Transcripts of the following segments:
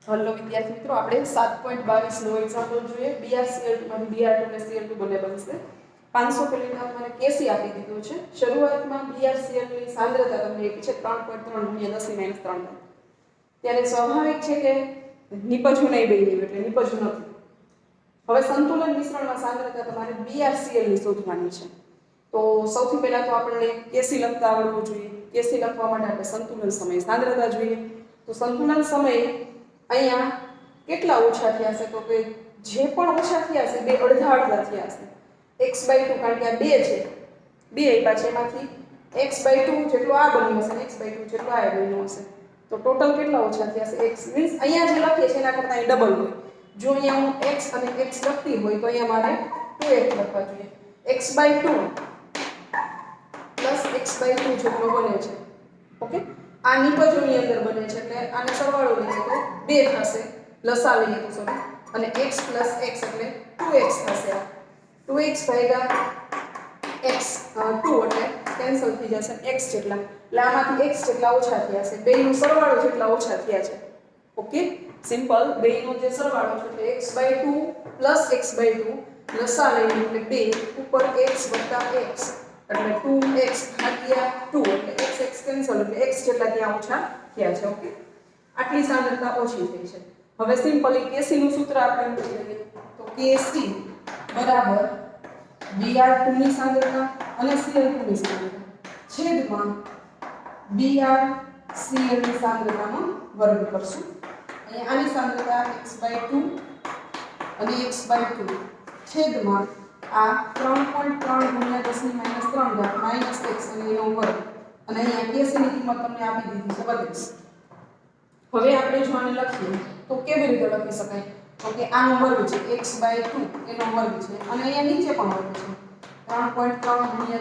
Hello વિદ્યાર્થી મિત્રો, આપણે 7.22 નો એક્ઝામ્પલ જોઈએ. BrCl2 માંથી Br2 ને Cl2 બંને બનશે. 500 કેલ્વિનમાં મને કેસી આપી દીધું છે. શરૂઆતમાં BrCl ની સાંદ્રતા તમને આપી છે 3.3 × 10⁻³ ત્યારે સ્વાભાવિક છે કે નિપજવું નહીં બની એટલે નિપજવું નથી. હવે સંતુલન મિશ્રણમાં સાંદ્રતા તમારે BrCl ની શોધવાની છે. તો સૌથી પહેલા તો આપણે કેસી લખતા આવડવું જોઈએ. કેસી લખવા માટે આપણે સંતુલન સમય સાંદ્રતા જોઈએ. તો સંતુલન સમય અહીંયા કેટલા ઓછા થયા છે? તો કે જે પણ ઓછા થયા છે બે અડધા અડધા થયા છે. x/2 કારણ કે આ 2 છે, 2 આપ્યા છે, એમાંથી x/2 જેટલું આ બન્યું હશે, x/2 જેટલું આ બન્યું હશે. તો ટોટલ કેટલા ઓછા થયા છે? x મીન્સ અહીંયા જે લખીએ છીએ એના કરતાં અહીં ડબલ હોય. જો અહીંયા હું x અને x લખતી હોય તો અહીંયા મારે 2x લખવા જોઈએ. x/2 + x/2 જેટલો બને છે. ઓકે, આ નિપજોની અંદર બને છે એટલે આને સરવાળો લઈએ તો 2 થશે, લસા લઈએ તો સોરી, અને x + x એટલે 2x થશે. 2x ભાગ્યા x 2 એટલે કેન્સલ થઈ જશે x જેટલા, એટલે આમાંથી x જેટલા ઓછા થયા છે. બેયનો સરવાળો જેટલા ઓછા થયા છે. Okay, simple. બેયનો જે સરવાળો છે એટલે x/2 + x/2 લસા લઈએ એટલે 2 ઉપર x + x એટલે 2x ભાગ્યા 2 એટલે x કેન્સલ એટલે x જેટલા ત્યાં ઓછા થયા છે. ઓકે, આટલી સાંદ્રતા ઓછી થઈ છે. હવે સિમ્પલી કેસી નું સૂત્ર આપણે મૂકી લઈએ તો કેસી બરાબર Br2 ની સાંદ્રતા અને Cl2 ની સાંદ્રતા છેદમાં BrCl ની સાંદ્રતાનો વર્ગ કરશું. અહીંયા આની સાંદ્રતા x/2 અને x/2 છેદમાં આ 3.3 × 10⁻³ -x અને એનો વર્ગ, અને અહીંયા કેસીની કિંમત તમને આપી દીધી છે 32. હવે આપણે જો આને લખીએ તો કેવી રીતે લખી શકાય? તો કે આનો વર્ગ છે x/2 એનો વર્ગ છે અને અહીંયા નીચે પણ વર્ગ છે 3.3 ×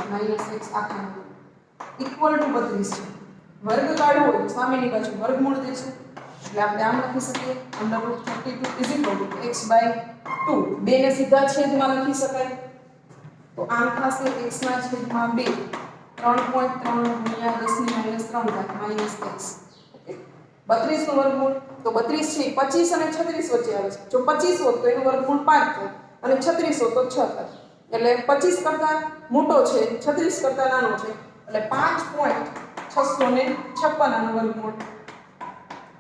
10⁻³ -x આખા ઇક્વલ ટુ 32 છે. વર્ગ કાઢવો હોય તો સામેની બાજુ વર્ગમૂળ દેશું એટલે આપણે આમ લખી શકીએ √32 = x/2. 2 ને સીધા છેદમાં લખી શકાય તો આમ થશે x ના છેદમાં 2 3.3 × 10⁻³ -x. 32 નું વર્ગમૂળ તો 32 છે 25 અને 36 વચ્ચે આવે છે. જો 25 હોત તો એનું વર્ગમૂળ 5 થાય અને 36 હોત તો 6 થાય. એટલે 25 કરતા મોટો છે, 36 કરતા નાનો છે એટલે 5.656 આનું વર્ગમૂળ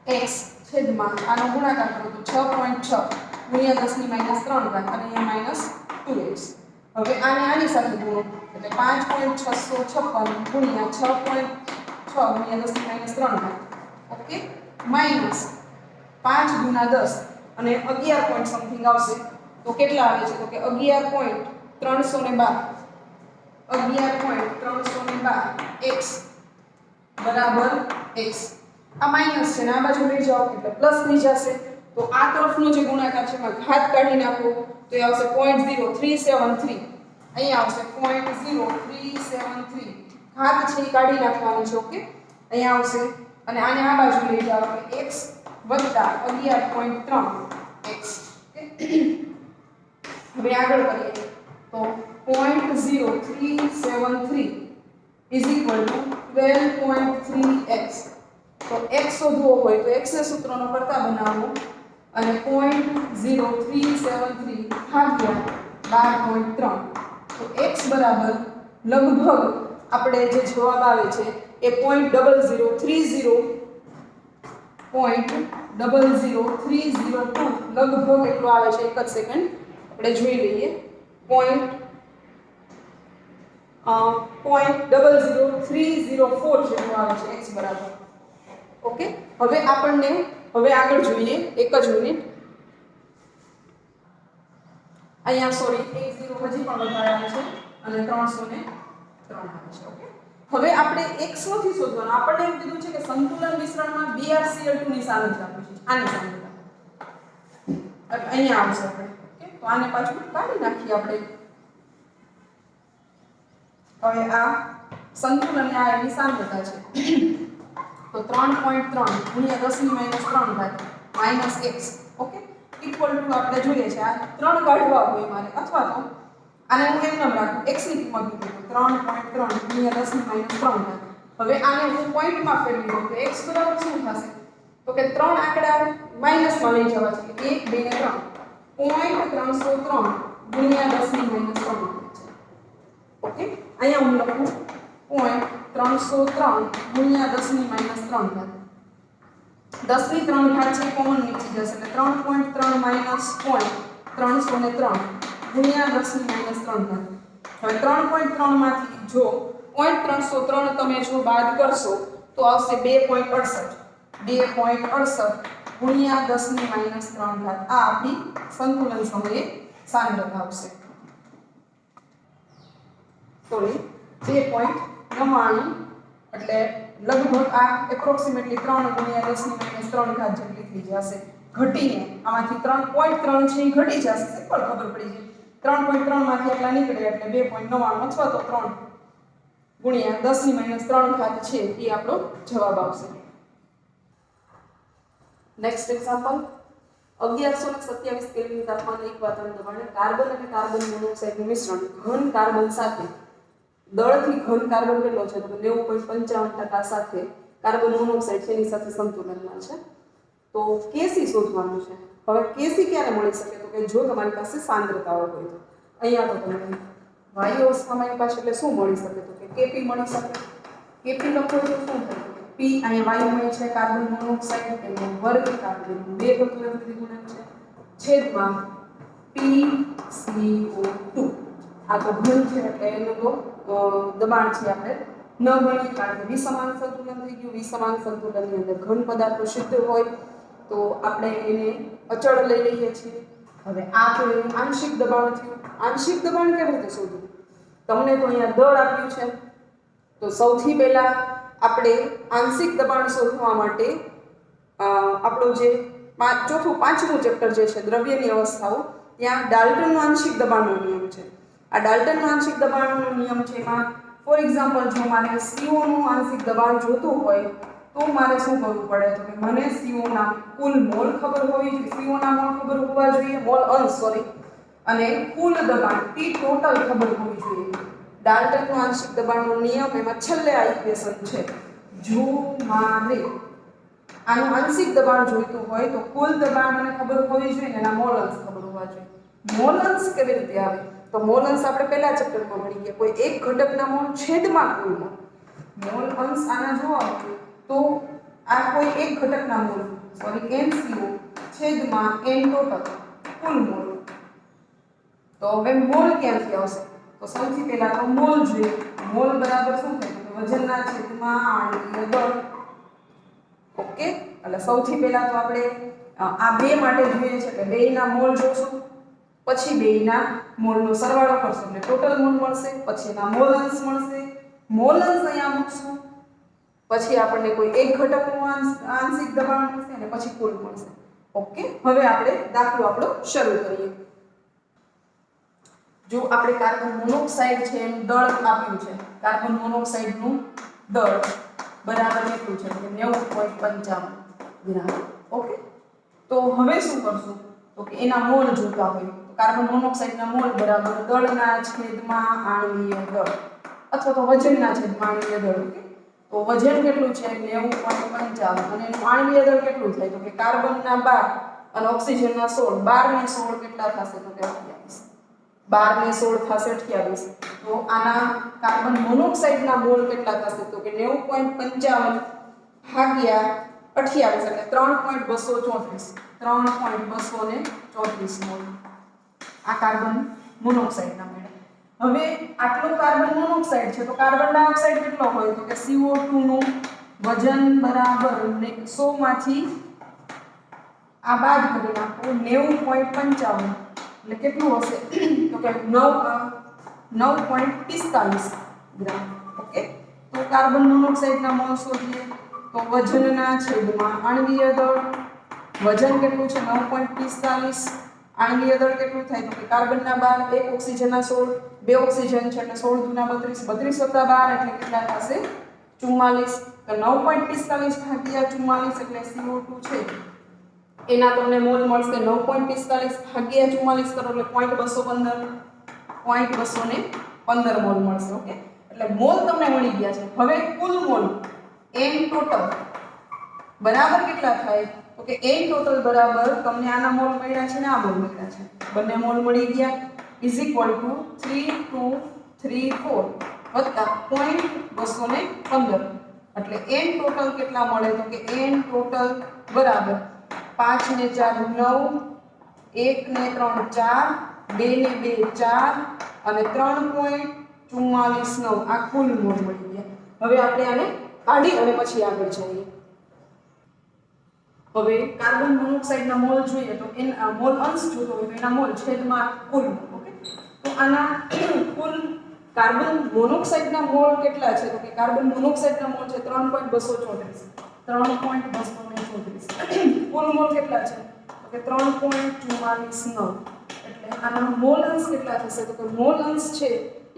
x છેદમાં આનો ગુણાકાર કરો તો 6.6 × 10⁻³ અને અહીંયા -2x. હવે આને આની સાથે ગુણો એટલે 5.656 × 6.6 × 10⁻³. ઓકે, માઈનસ 5 × 10 અને 11 પોઈન્ટ સમથિંગ આવશે તો કેટલા આવે છે? તો કે 11.312 x બરાબર x. આ માઈનસ છે ને આ બાજુ લઈ જાઓ એટલે પ્લસ થઈ જશે. તો આ તરફનો જે ગુણાકાર છે એમાં ઘાત કાઢી નાખો તો એ આવશે 0.0373. અહીંયા આવશે 0.0373. ઘાત છે એ કાઢી નાખવાનું છે. ઓકે, અહીંયા આવશે અને આને આ બાજુ લઈ જાઓ એટલે x + 11.3x. હવે આગળ કરીએ તો 0.0373 = 12.3x. તો x શોધવો હોય તો x ને સૂત્રનો કરતા બનાવો અને 0.0373 ભાગ્યા 12.3 તો x બરાબર લગભગ આપણે જે જવાબ આવે છે એ 0.00302 લગભગ એટલો આવે છે. એક જ સેકન્ડ આપણે જોઈ લઈએ. 0.00304 જેટલો આવે છે x બરાબર. ઓકે, હવે આગળ જોઈએ. એક જ મિનિટ, અહીંયા સોરી 10 હજી પણ વધારે આવે છે અને 303 આવે છે. ઓકે, હવે આપણે x નથી શોધવાનું. આપણને એમ કીધું છે કે સંતુલન મિશ્રણમાં BrCl2 ની સાંદ્રતા આપી છે. આની સાંદ્રતા અહીંયા આવશે આપણે. ઓકે, તો આને પાછું કાઢી નાખીએ આપણે. હવે આ સંતુલન આ એની સાંદ્રતા છે તો 3.3 × 10⁻³ -x. ઓકે, ઇક્વલ ટુ આપણે જોઈએ છે આ 3 કાઢવા હોય મારે, અથવા તો આને હું એમ નામ રાખું x ની કિંમત મૂકું 3.3 × 10⁻³. હવે આને હું પોઈન્ટમાં ફેરવી દઉં તો x બરાબર શું થશે? તો તો કે ત્રણ આંકડા માઇનસમાં લઈ જવા છે 1 2 ને 3 0.303 ગુણ્યા 10 ની -3 છે. ઓકે, અહીંયા હું લખું 0.303 ગુણ્યા 10 ની -3 ઘાત. 10 ની 3 ઘાત છે કોમન નીચે જશે એટલે 3.3 માઈનસ 0.303 ગુણ્યા 10 ની -3 ઘાત. હવે 3.3 માંથી જો 0.303 તમે જો બાદ કરશો તો આવશે 2.68 ગુણ્યા 10 ની -3 ઘાત. આ આપણી સંતુલન સમયે સાંદ્રતા આવશે. સોરી 2.99 એટલે લગભગ આ એપ્રોક્સિમેટલી 3 ગુણ્યા 10 ની -3 ઘાત જેટલી થઈ જશે. ઘટીને આમાંથી 3.3 છે એ ઘટી જશે, સિમ્પલ ખબર પડી જાય. 3.3 માંથી આટલા નીકળે એટલે 2.99 અથવા તો 3 ગુણ્યા 10 ની -3 ઘાત છે એ આપણો જવાબ આવશે. નેક્સ્ટ એક્ઝામ્પલ 1127 કેલ્વિન તાપમાને એક વાતાવરણ દબાણે કાર્બન અને કાર્બન મોનોક્સાઇડનું મિશ્રણ ઘન કાર્બન સાથે દળથી ઘન કાર્બન કેટલો છે તો 90.55% સાથે કાર્બન મોનોક્સાઇડ છે એની સાથે સંતુલનમાં છે. તો કેસી શોધવાનું છે. હવે કેસી ક્યારે મળી શકે તો કે જો તમારી પાસે સાંદ્રતાઓ હોય તો. અહીંયા તો તમને વાયુ અવસ્થામાં પાસે એટલે શું મળી શકે તો કે કેપી મળી શકે. કેપી લખો તો શું થાય પી અહીંયા વાયુમય છે કાર્બન મોનોક્સાઇડ એનો વર્ગ કાર્બન 2 પ્રતિક્રિયા ગુણક છે છેદમાં PCO2. આ તો ઘન છે એટલે એનું તો દબાણ છે આપણે ન ગણીએ કારણ કે વિસમાન સંતુલન થઈ ગયું. વિસમાન સંતુલનની અંદર ઘન પદાર્થો સિદ્ધ હોય તો આપણે એને અચળ લઈ લઈએ છીએ. હવે આ તો એનું આંશિક દબાણ થયું. આંશિક દબાણ કેવી રીતે શોધવું? તમને તો અહીંયા દળ આપ્યું છે તો સૌથી પહેલા આપણે આંશિક દબાણ શોધવા માટે આપણું જે પાંચમું ચેપ્ટર જે છે દ્રવ્યની અવસ્થાઓ ત્યાં ડાલ્ટનનો આંશિક દબાણનો નિયમ છે. આ ડાલ્ટનનો આંશિક દબાણનો નિયમ છે એમાં ફોર એક્ઝામ્પલ જો મારે CO નું આંશિક દબાણ જોતું હોય તો મારે શું કરવું પડે તો કે મને CO ના કુલ મોલ ખબર હોવી જોઈએ. CO ના મોલ ખબર હોવા જોઈએ, મોલ અંશ સોરી, અને કુલ દબાણ T ટોટલ ખબર હોવી જોઈએ. ડાલ્ટનનો આંશિક દબાણનો નિયમ એમાં છેલ્લે આ ઇક્વેશન છે. જો મારે આનું આંશિક દબાણ જોઈતું હોય તો કુલ દબાણ મને ખબર હોવી જોઈએ અને એના મોલ અંશ ખબર હોવા જોઈએ. મોલ અંશ કેવી રીતે આવે તો મોલ અંશ આપણે પહેલા ચેપ્ટરમાં ભણી ગયા. કોઈ એક ઘટકના મોલ છેદમાં કુલ મોલ. મોલ અંશ આના જોવા હોય તો આ કોઈ એક ઘટકના મોલ સોરી NCO છેદમાં N ટોટલ કુલ મોલ. તો હવે મોલ ક્યાંથી આવશે તો સૌથી પહેલા તો મોલ જોઈએ. મોલ બરાબર શું થાય વજનના છેદમાં આણ્વીય દળ. ઓકે, એટલે સૌથી પહેલા તો આપણે આ બે માટે જોઈએ છે કે બેયના મોલ જોશું, પછી બેયના મોલનો સરવાળો કરશું એટલે ટોટલ મોલ મળશે, પછી એના મોલ અંશ મળશે. મોલ અંશ અહીંયા મૂકશું, પછી આપણને કોઈ એક ઘટકનું આંશિક દબાણ મળશે અને પછી કુલ મળશે. ઓકે, હવે આપણે દાખલો આપણો શરૂ કરીએ. જો આપણે કાર્બન મોનોક્સાઇડ છે એનું દળ આપ્યું છે. કાર્બન મોનોક્સાઇડનું દળ બરાબર કેટલું છે કે 90.55 ગ્રામ. ઓકે, તો હવે શું કરશું તો કે એના મોલ જોતા હોય તો કાર્બન મોનોક્સાઇડના મોલ બરાબર દળના છેદમાં આણ્વીય દળ અથવા તો વજનના છેદમાં આણ્વીય દળ. ઓકે, તો વજન કેટલું છે 90.55 અને એનું આણ્વીય દળ કેટલું થાય તો કે કાર્બનના 12 અને ઓક્સિજનના 16. 12 ને 16 કેટલા થશે તો કે 28. 12 ને 16 થશે 28. તો આના કાર્બન મોનોક્સાઇડના મોલ કેટલા થશે તો કે 90.55 ભાગ્યા 28 એટલે 3.234 મોલ. આ કાર્બન મોનોક્સાઇડના મળે. હવે આટલો કાર્બન મોનોક્સાઇડ છે તો કાર્બન ડાયોક્સાઇડ કેટલો હોય તો કે CO2 નું વજન બરાબર 100 માંથી આ બાદ કરી નાખો 90.55 એટલે કેટલું હશે તો કે 9.45 ગ્રામ. ઓકે, તો કાર્બન મોનોક્સાઇડના મોલ શોધીએ તો વજનના છેદમાં આણ્વીય દળ. વજન કેટલું છે 9.45. આણ્વીય દળ કેટલું થાય તો કે કાર્બનના 12, એક ઓક્સિજનના 16, બે ઓક્સિજન છે એટલે 16 દુના 32, 32 + 12 એટલે કેટલા થશે 44. તો 9.45 ભાગ્યા 44 એટલે CO2 છે એના તમને મોલ મળશે 9.45 ભાગ્યા 44 કરો એટલે 0.215 મોલ મળશે. ઓકે, એટલે મોલ તમને મળી ગયા છે. હવે કુલ મોલ N ટોટલ બરાબર કેટલા થાય તો કે n ટોટલ બરાબર તમને આના મોલ મળ્યા છે ને આ મોલ મળ્યા છે બંને મોલ મળી ગયા ઇઝ ઇક્વલ ટુ 3234 વત્તા 0.215 એટલે n ટોટલ કેટલા મળે તો કે n ટોટલ બરાબર 5 ને 4 9 1 ને 3 4 2 ને 2 4 અને 3.449 આ કુલ મોલ મળી ગયા હવે આપણે આને કાઢી અને પછી આગળ જઈએ હવે કાર્બન મોનોક્સાઇડના મોલ જોઈએ તો એના મોલ અંશ જોતો હોય તો એના મોલ છેદમાં કુલ ઓકે તો આના કુલ કાર્બન મોનોક્સાઇડના મોલ કેટલા છે તો કે કાર્બન મોનોક્સાઇડના મોલ છે 3.234 કુલ મોલ કેટલા છે તો કે 3.449 એટલે આનો મોલ અંશ કેટલા થશે તો કે મોલ અંશ છે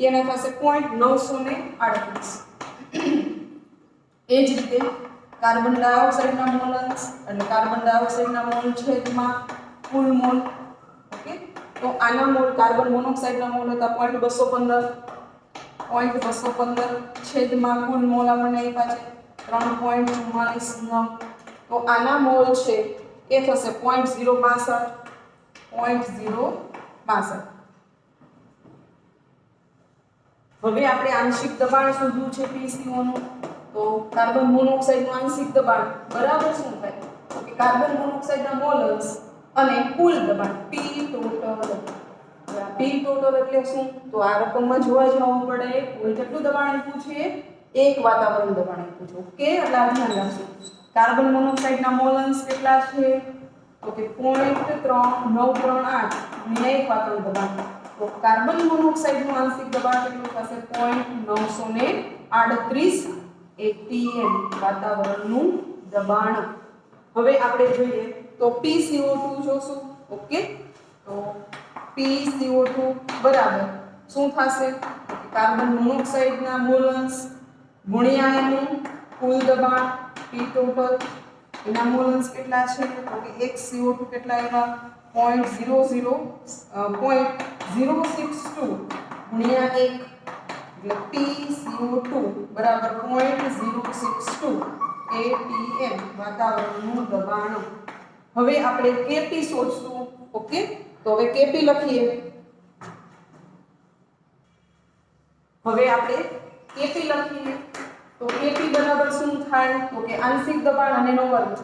એના થશે 0.938 એ જ રીતે કાર્બન ડાયોક્સાઇડના મોલ અંશ એટલે કાર્બન ડાયોક્સાઇડના મોલ છેદમાં કુલ મોલ ઓકે તો આના મોલ કાર્બન મોનોક્સાઇડના મોલ હતા 0.215 છેદમાં કુલ મોલ આપણને આપ્યા છે 3.449 તો આના મોલ છે એ થશે 0.062 હવે આપણે આંશિક દબાણ શોધવું છે PCO નું તો કાર્બન મોનોક્સાઇડનું આંશિક દબાણ બરાબર શું થાય તો કે કાર્બન મોનોક્સાઇડના મોલ અંશ અને કુલ દબાણ P ટોટલ P ટોટલ એટલે શું તો આ રકમમાં જોવા જવું પડે કુલ કેટલું દબાણ આપ્યું છે એક વાતાવરણ દબાણ આપ્યું છે ઓકે એટલે આ ધ્યાન રાખજો કાર્બન મોનોક્સાઇડના મોલ અંશ કેટલા છે તો કે 0.3938 ગુણ્યા એક વાતાવરણ દબાણ તો કાર્બન મોનોક્સાઇડનું આંશિક દબાણ કેટલું થશે 0.938 atm વાતાવરણનું દબાણ હવે આપણે જોઈએ તો PCO2 જોશું ઓકે તો PCO2 બરાબર શું થશે કાર્બન મોનોક્સાઇડના મોલ અંશ ગુણ્યા એનું કુલ દબાણ P ટોટલ એના મોલ અંશ કેટલા છે તો કે એક CO2 કેટલા આવ્યા 0.062 ગુણ્યા 1 એટલે PCO2 બરાબર 0.062 atm વાતાવરણનું દબાણ હવે આપણે Kp શોધશું ઓકે તો હવે Kp લખીએ હવે આપણે Kp લખીએ તો Kp બરાબર શું થાય તો કે આંશિક દબાણ અને એનો વર્ગ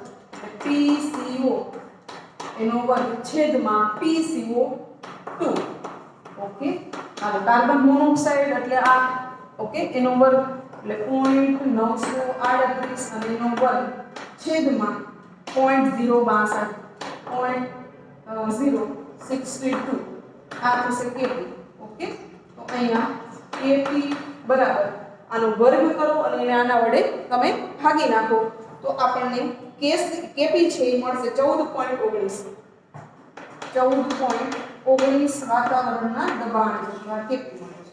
PCO એનો વર્ગ છેદમાં PCO2 ઓકે હવે કાર્બન મોનોક્સાઇડ એટલે આ ઓકે એનો વર્ગ એટલે 0.938 અને એનો વર્ગ છેદમાં 0.062 આ થશે Kp ઓકે તો અહીંયા Kp બરાબર આનો વર્ગ કરો અને એને આના વડે તમે ભાગી નાખો તો આપણને Kp છે એ મળશે 14.19 વાતાવરણના દબાણ જેટલા Kp મળે છે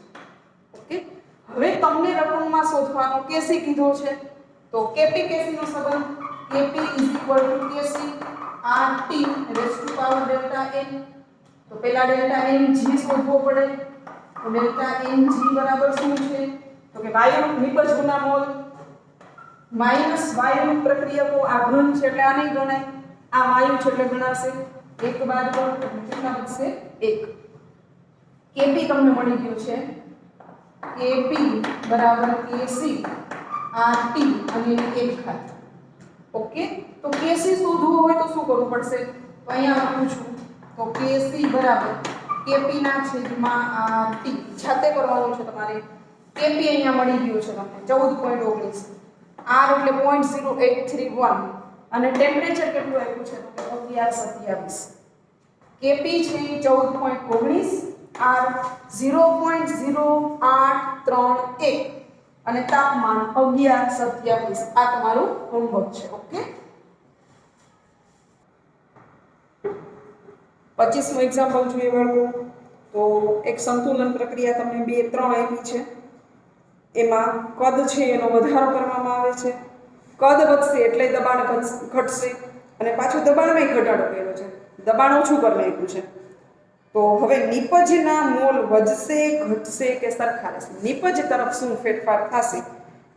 ઓકે હવે તમને રકમમાં શોધવાનો Kc કીધો છે તો Kp Kc નો સંબંધ Kp Kc RT raise to power delta n તો પહેલા ડેલ્ટા n g શોધવો પડે તો ડેલ્ટા n g બરાબર શું છે તો કે વાયુ નિપજના મોલ માઈનસ વાયુ પ્રક્રિયકો આ ઘન છે એટલે આ નહીં ગણાય આ વાયુ છે એટલે ગણાશે એક બાદ કેટલા બનશે 1 Kp તમને મળી ગયું છે Kp બરાબર Kc RT અને 1 ઘાત ઓકે તો Kc શોધવું હોય તો શું કરવું પડશે તો અહીંયા લખું છું તો Kc બરાબર Kp ના છેદમાં RT જાતે કરવાનું છે તમારે Kp અહીંયા મળી ગયું છે તમને 14.19 R એટલે 0.0831 અને ટેમ્પરેચર કેટલું આપ્યું છે તો 1127 Kp છે 14.19 R 0.0831 અને તાપમાન 1127 આ તમારું હોમવર્ક છે ઓકે 25મો એક્ઝામ્પલ જોઈએ બાળકો તો એક સંતુલન પ્રક્રિયા તમને 2 3 આપી છે એમાં કદ છે એનો વધારો કરવામાં આવે છે કદ વધશે એટલે દબાણ ઘટશે અને પાછું દબાણમાં ઘટાડો કર્યો છે દબાણ ઓછું કરી નાખ્યું છે તો હવે નિપજના મોલ વધશે ઘટશે કે સરખા રહેશે નિપજ તરફ શું ફેરફાર થશે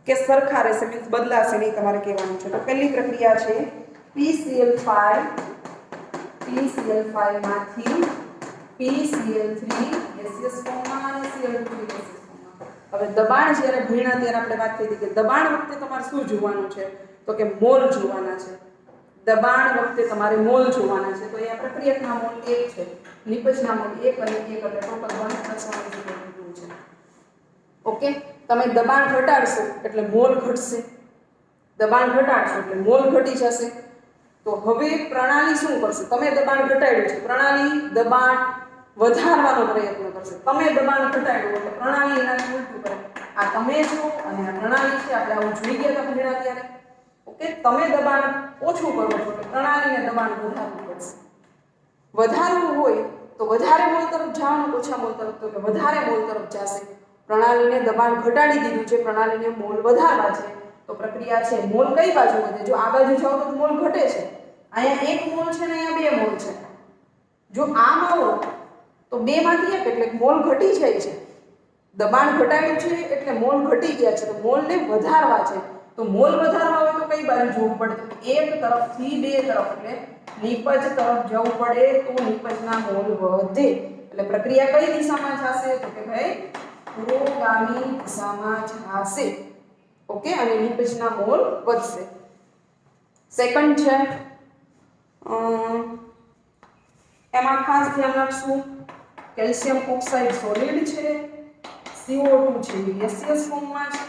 કે સરખા રહેશે, મીન્સ બદલાશે નહીં, તમારે કહેવાનું છે. તો પહેલી પ્રક્રિયા છે PCl5 માંથી PCl3 ગેસિયસ ફોર્મમાં અને Cl2 ગેસિયસ ફોર્મમાં. હવે દબાણ જ્યારે ભણ્યા ત્યારે આપણે વાત કરી કે દબાણ વખતે તમારે શું જોવાનું છે, તો કે મોલ જોવાના છે. દબાણ વખતે તમારે મોલ જોવાના છે. તો અહીંયા પ્રક્રિયકના મોલ 1 છે, નિપજના મોલ 1 અને 1 એટલે ટોટલ 1 + 1 = 2 છે. ઓકે, તમે દબાણ ઘટાડશો એટલે મોલ ઘટશે, દબાણ ઘટાડશો એટલે મોલ ઘટી જશે. તો હવે પ્રણાલી શું કરશે? તમે દબાણ ઘટાડ્યું છે, પ્રણાલી દબાણ વધારવાનો પ્રયત્ન કરશે. તમે દબાણ ઘટાડ્યું એટલે પ્રણાલી એનાથી ઉલટું કરે. આ તમે છો અને આ પ્રણાલી છે, આપણે આવું જોઈ ગયા હતા ભણ્યા ત્યારે. ઓકે, તમે દબાણ ઓછું કરો છો એટલે પ્રણાલીને દબાણ વધારવું પડશે. વધારવું હોય તો વધારે મોલ તરફ જવાનું, ઓછા મોલ તરફ તો કે વધારે મોલ તરફ જશે. પ્રણાલીને દબાણ ઘટાડી દીધું છે, પ્રણાલીને મોલ વધારવા છે. તો પ્રક્રિયા છે મોલ કઈ બાજુ વધે? જો આ બાજુ જાઓ તો મોલ ઘટે છે. અહીંયા 1 મોલ છે ને અહીંયા 2 મોલ છે. જો આમ આવો તો 2 માંથી 1 એટલે મોલ ઘટી જાય છે. દબાણ ઘટાડ્યું છે એટલે મોલ ઘટી ગયા છે. તો મોલને વધારવા છે. તો મોલ વધારવા હોય તો કઈ બાજુ જવું પડે? તો એક તરફથી 2 તરફ એટલે નિપજ તરફ જવું પડે તો નિપજના મોલ વધે. એટલે પ્રક્રિયા કઈ દિશામાં જશે? તો કે ભાઈ પુરોગામી દિશામાં જશે. ઓકે, અને નિપજના મોલ વધશે. સેકન્ડ છે એમાં ખાસ ધ્યાન રાખશું, કેલ્શિયમ ઓક્સાઇડ સોલિડ છે, CO2 છે ગેસિયસ ફોર્મમાં છે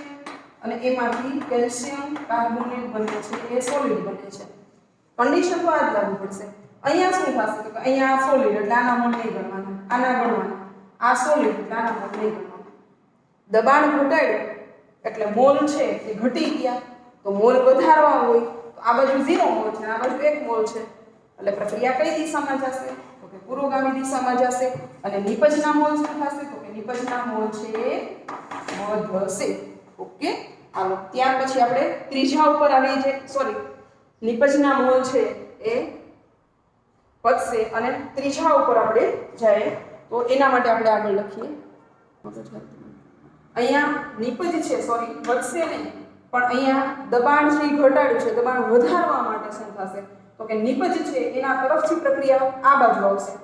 અને એમાંથી કેલ્શિયમ કાર્બોનેટ બને છે, એ સોલિડ બને છે. કન્ડિશન તો આ જ લાગુ પડશે. અહીંયા શું થશે? તો કે અહીંયા સોલિડ એટલે આના મોલ નહીં ગણવાના, આના ગણવાના. આ સોલિડ એટલે આના મોલ નહીં ગણવાના. દબાણ ઘટાડ્યું એટલે મોલ છે એ ઘટી ગયા. તો મોલ વધારવા હોય તો આ બાજુ 0 મોલ છે, આ બાજુ 1 મોલ છે. એટલે પ્રક્રિયા કઈ દિશામાં જશે? તો કે પુરોગામી દિશામાં જશે. અને નિપજના મોલ શું થશે? તો કે નિપજના મોલ છે વધશે. ઓકે, હાલો ત્યાર પછી આપણે ત્રીજા ઉપર આવીએ છીએ. સોરી, નિપજના મોલ છે એ વધશે અને ત્રીજા ઉપર આપણે જાય. તો એના માટે આપણે આગળ લખીએ. અહીંયા નિપજ છે, સોરી વધશે નહીં, પણ અહીંયા દબાણ છે ઘટાડ્યું છે. દબાણ વધારવા માટે શું થશે? તો કે નિપજ છે એના તરફથી પ્રક્રિયા આ બાજુ આવશે,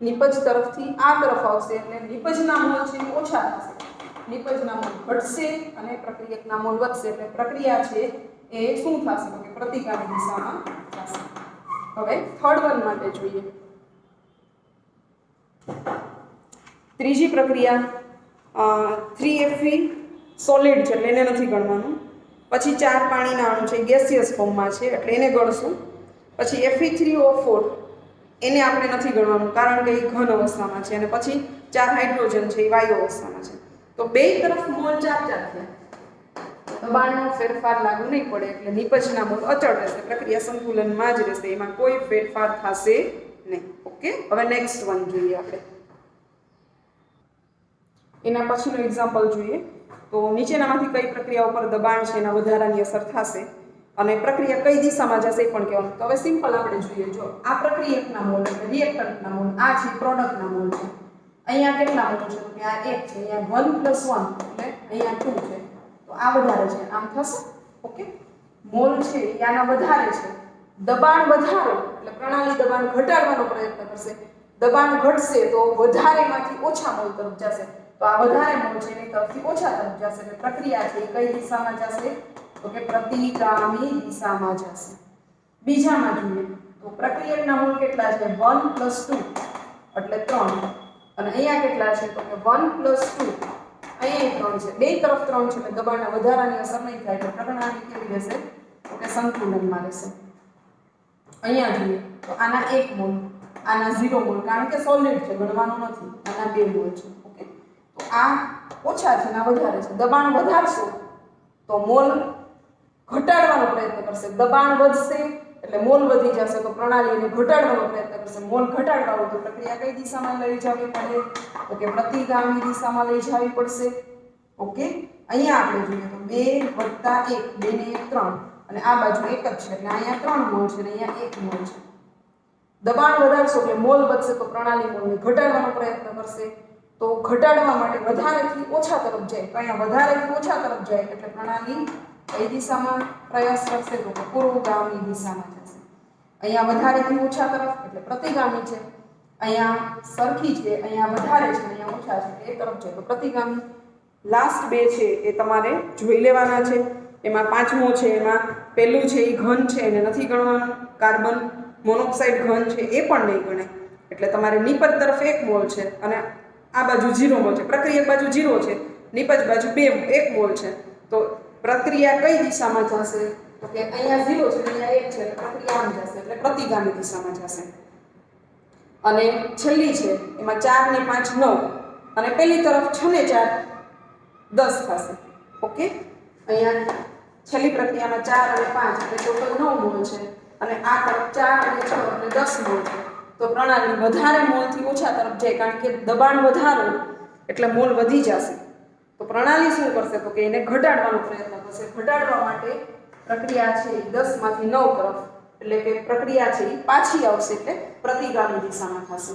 નિપજ તરફથી આ તરફ આવશે. એટલે નિપજના મોલ છે ઓછા થશે, નિપજના મોલ ઘટશે અને પ્રક્રિયકના મોલ વધશે. એટલે પ્રક્રિયા છે એ શું થશે? તો કે પ્રતિગામી દિશામાં થશે. હવે થર્ડ વન માટે જોઈએ. ત્રીજી પ્રક્રિયા 3Fe સોલિડ છે એટલે એને નથી ગણવાનું. પછી 4 પાણીના અણુ છે, ગેસિયસ ફોર્મમાં છે એટલે એને ગણશું. પછી Fe3O4 એને આપણે નથી ગણવાનું કારણ કે એ ઘન અવસ્થામાં છે. અને પછી 4 હાઇડ્રોજન છે એ વાયુ અવસ્થામાં છે. તો બે તરફ મોલ 4 થયા. દબાણનો ફેરફાર લાગુ નહીં પડે એટલે નિપજના મોલ અચળ રહેશે. પ્રક્રિયા સંતુલનમાં જ રહેશે, એમાં કોઈ ફેરફાર થશે નહીં. ઓકે, હવે નેક્સ્ટ વન જોઈએ આપણે. એના પછીનું એક્ઝામ્પલ જોઈએ. તો નીચેનામાંથી કઈ પ્રક્રિયા ઉપર દબાણ છે એના વધારાની અસર થશે અને પ્રક્રિયા કઈ દિશામાં જશે એ પણ કહેવાનું. તો હવે સિમ્પલ આપણે જોઈએ. જો આ પ્રક્રિયકના મોલ એટલે રિએક્ટન્ટના મોલ, આ છે પ્રોડક્ટના મોલ છે. અહીંયા કેટલા મોલ છે? તો કે આ 1 છે, અહીંયા 1 + 1 એટલે અહીંયા 2 છે. તો આ વધારે છે, આમ થશે. ઓકે, મોલ છે એ આના વધારે છે. દબાણ વધારો એટલે પ્રણાલી દબાણ ઘટાડવાનો પ્રયત્ન કરશે. દબાણ ઘટશે તો વધારેમાંથી ઓછા મોલ તરફ જશે. તો આ વધારે મોલ છે એની તરફથી ઓછા તરફ જશે. એટલે પ્રક્રિયા છે એ કઈ દિશામાં જશે? તો કે પ્રતિગામી દિશામાં જશે. બીજામાં જોઈએ તો પ્રક્રિયકના મોલ કેટલા છે? 1 + 2 એટલે 3. અને અહીંયા કેટલા છે? તો કે 1 + 2 અહીંયા 3 છે. બે તરફ 3 છે એટલે દબાણના વધારાની અસર નહીં થાય. એટલે પ્રણાલી કેવી રહેશે? તો કે સંતુલનમાં રહેશે. અહીંયા જોઈએ તો આના 1 મોલ, આના 0 મોલ કારણ કે સોલિડ છે, ગણવાનું નથી. આના 2 મોલ છે. ઓકે, તો આ ઓછા છે ને આ વધારે છે. દબાણ વધારશો તો મોલ ઘટાડવાનો પ્રયત્ન કરશે. દબાણ વધશે એટલે મોલ વધી જશે તો પ્રણાલી એને ઘટાડવાનો પ્રયત્ન કરશે. મોલ ઘટાડવા હોય તો પ્રક્રિયા કઈ દિશામાં લઈ જવી પડે? તો કે પ્રતિગામી દિશામાં લઈ જવી પડશે. ઓકે, અહીંયા આપણે જોઈએ તો 2 + 1 2 ને 1 3 અને આ બાજુ 1 જ છે એટલે અહીંયા 3 મોલ છે અને અહીંયા 1 મોલ છે. દબાણ વધારશો એટલે મોલ વધશે તો પ્રણાલી મોલને ઘટાડવાનો પ્રયત્ન કરશે. તો ઘટાડવા માટે વધારેથી ઓછા તરફ જાય, તો અહીંયા વધારેથી ઓછા તરફ જાય એટલે પ્રણાલી કઈ દિશામાં પ્રયાસ કરશે? તો પુરોગામી દિશામાં જશે. અહીંયા વધારેથી ઓછા તરફ એટલે પ્રતિગામી છે, અહીંયા સરખી છે, અહીંયા વધારે છે, અહીંયા ઓછા છે, એ તરફ છે તો પ્રતિગામી. લાસ્ટ બે છે એ તમારે જોઈ લેવાના છે. એમાં પાંચમો છે, એમાં પહેલું છે એ ઘન છે એને નથી ગણવાનું, કાર્બન મોનોક્સાઇડ ઘન છે એ પણ નહીં ગણે. એટલે તમારે નિપજ તરફ 1 મોલ છે અને આ બાજુ 0 મોલ છે. પ્રક્રિયક બાજુ 0 છે, નિપજ બાજુ 1 મોલ છે. તો પ્રક્રિયા કઈ દિશામાં જશે? તો કે અહીંયા 0 છે, અહીંયા 1 છે, એટલે પ્રક્રિયા આમ જશે, એટલે પ્રતિગામી દિશામાં જશે. અને છેલ્લી છે એમાં 4 ને 5 9 અને પેલી તરફ 6 ને 4 10 થશે. ઓકે, અહીંયા છેલ્લી પ્રક્રિયામાં 4 અને 5 એટલે ટોટલ 9 મોલ છે અને આ તરફ 4 અને 6 એટલે 10 મોલ છે. તો પ્રણાલી વધારે મોલથી ઓછા તરફ જાય, કારણ કે દબાણ વધારો એટલે મોલ વધી જશે. તો પ્રણાલી શું કરશે? તો કે એને ઘટાડવાનો પ્રયત્ન કરશે. ઘટાડવા માટે પ્રક્રિયા છે એ 10 માંથી 9 તરફ એટલે કે પ્રક્રિયા છે એ પાછી આવશે, એટલે પ્રતિગામી દિશામાં થશે.